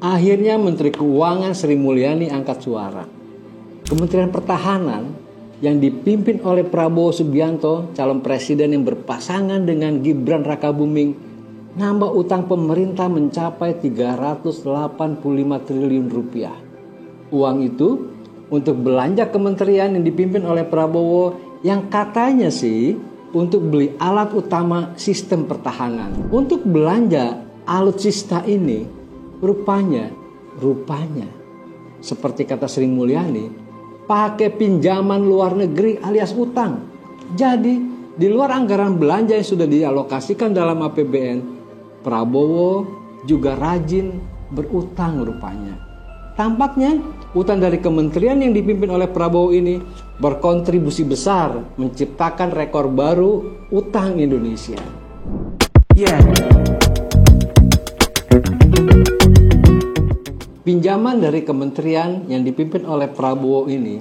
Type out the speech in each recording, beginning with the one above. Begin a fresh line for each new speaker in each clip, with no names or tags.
Akhirnya Menteri Keuangan Sri Mulyani angkat suara. Kementerian Pertahanan yang dipimpin oleh Prabowo Subianto, calon presiden yang berpasangan dengan Gibran Rakabuming, nambah utang pemerintah mencapai 385 triliun rupiah. Uang itu untuk belanja kementerian yang dipimpin oleh Prabowo yang katanya sih untuk beli alat utama sistem pertahanan. Untuk belanja alutsista ini rupanya seperti kata Sri Mulyani, pakai pinjaman luar negeri alias utang. Jadi di luar anggaran belanja yang sudah dialokasikan dalam APBN, Prabowo juga rajin berutang rupanya. Tampaknya utang dari kementerian yang dipimpin oleh Prabowo ini berkontribusi besar menciptakan rekor baru utang Indonesia. Pinjaman dari kementerian yang dipimpin oleh Prabowo ini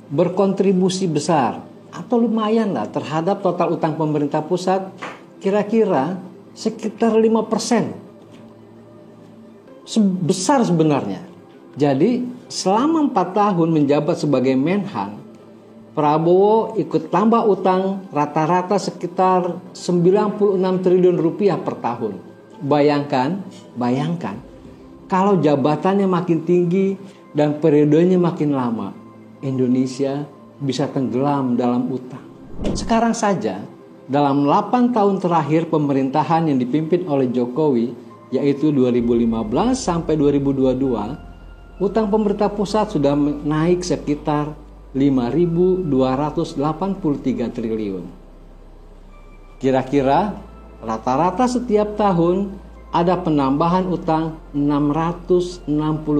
berkontribusi besar atau lumayan lah terhadap total utang pemerintah pusat, kira-kira sekitar 5%. Besar sebenarnya. Jadi selama 4 tahun menjabat sebagai Menhan, Prabowo ikut tambah utang rata-rata sekitar 96 triliun rupiah per tahun. Bayangkan kalau jabatannya makin tinggi dan periodenya makin lama, Indonesia bisa tenggelam dalam utang. Sekarang saja, dalam 8 tahun terakhir pemerintahan yang dipimpin oleh Jokowi, yaitu 2015 sampai 2022, utang pemerintah pusat sudah naik sekitar 5.283 triliun. Kira-kira rata-rata setiap tahun ada penambahan utang 660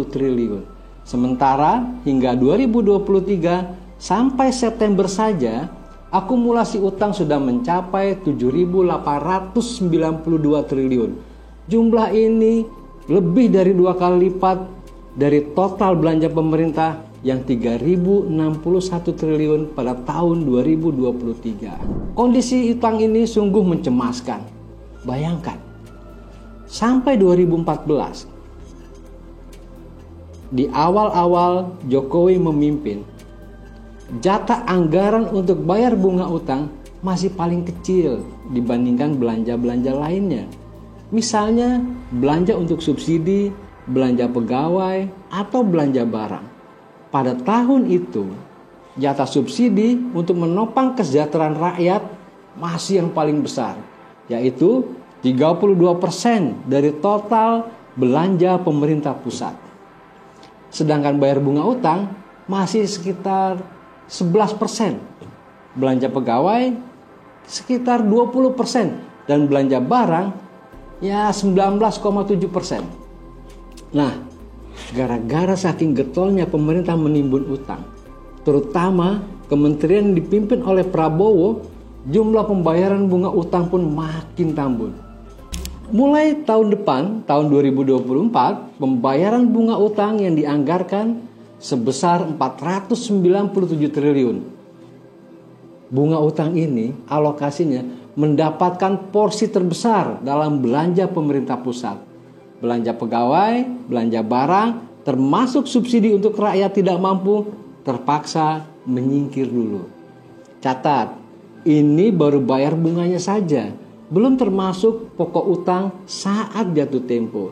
triliun. Sementara hingga 2023 sampai September saja, akumulasi utang sudah mencapai 7.892 triliun. Jumlah ini lebih dari 2 kali lipat dari total belanja pemerintah yang 3.061 triliun pada tahun 2023. Kondisi utang ini sungguh mencemaskan. Bayangkan, sampai 2014, di awal-awal Jokowi memimpin, jatah anggaran untuk bayar bunga utang masih paling kecil dibandingkan belanja-belanja lainnya. Misalnya belanja untuk subsidi, belanja pegawai, atau belanja barang. Pada tahun itu, jatah subsidi untuk menopang kesejahteraan rakyat masih yang paling besar, yaitu 32% dari total belanja pemerintah pusat. Sedangkan bayar bunga utang masih sekitar 11%. Belanja pegawai sekitar 20% dan belanja barang ya 19,7%. Nah, gara-gara saking getolnya pemerintah menimbun utang, terutama kementerian yang dipimpin oleh Prabowo, jumlah pembayaran bunga utang pun makin tambun. Mulai tahun depan, tahun 2024, pembayaran bunga utang yang dianggarkan sebesar 497 triliun. Bunga utang ini alokasinya mendapatkan porsi terbesar dalam belanja pemerintah pusat. Belanja pegawai, belanja barang, termasuk subsidi untuk rakyat tidak mampu, terpaksa menyingkir dulu. Catat, ini baru bayar bunganya saja, belum termasuk pokok utang saat jatuh tempo.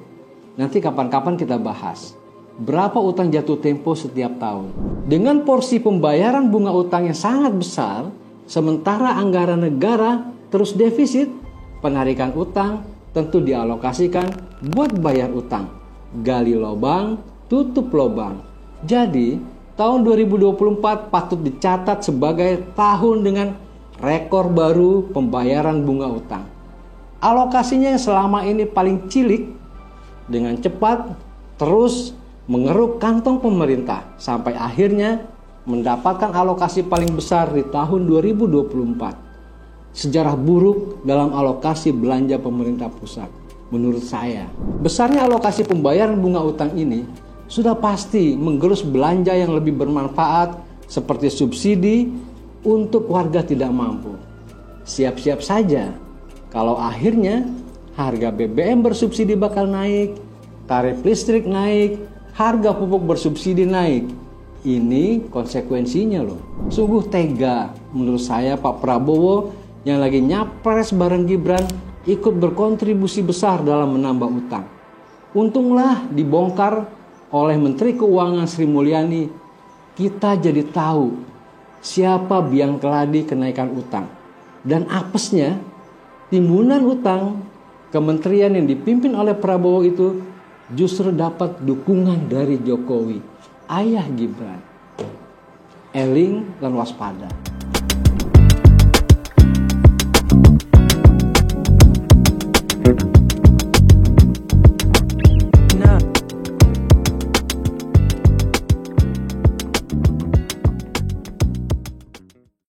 Nanti kapan-kapan kita bahas berapa utang jatuh tempo setiap tahun. Dengan porsi pembayaran bunga utang yang sangat besar, sementara anggaran negara terus defisit, penarikan utang tentu dialokasikan buat bayar utang. Gali lubang, tutup lubang. Jadi, tahun 2024 patut dicatat sebagai tahun dengan rekor baru pembayaran bunga utang. Alokasinya yang selama ini paling cilik, dengan cepat terus mengeruk kantong pemerintah sampai akhirnya mendapatkan alokasi paling besar di tahun 2024. Sejarah buruk dalam alokasi belanja pemerintah pusat. Menurut saya, besarnya alokasi pembayaran bunga utang ini sudah pasti menggerus belanja yang lebih bermanfaat seperti subsidi untuk warga tidak mampu. Siap-siap saja kalau akhirnya harga BBM bersubsidi bakal naik, tarif listrik naik, harga pupuk bersubsidi naik. Ini konsekuensinya loh. Sungguh tega menurut saya Pak Prabowo yang lagi nyapres bareng Gibran ikut berkontribusi besar dalam menambah utang. Untunglah dibongkar oleh Menteri Keuangan Sri Mulyani. Kita jadi tahu siapa biang keladi kenaikan utang. Dan apesnya, timbunan utang kementerian yang dipimpin oleh Prabowo itu justru dapat dukungan dari Jokowi, ayah Gibran. Eling lan waspada.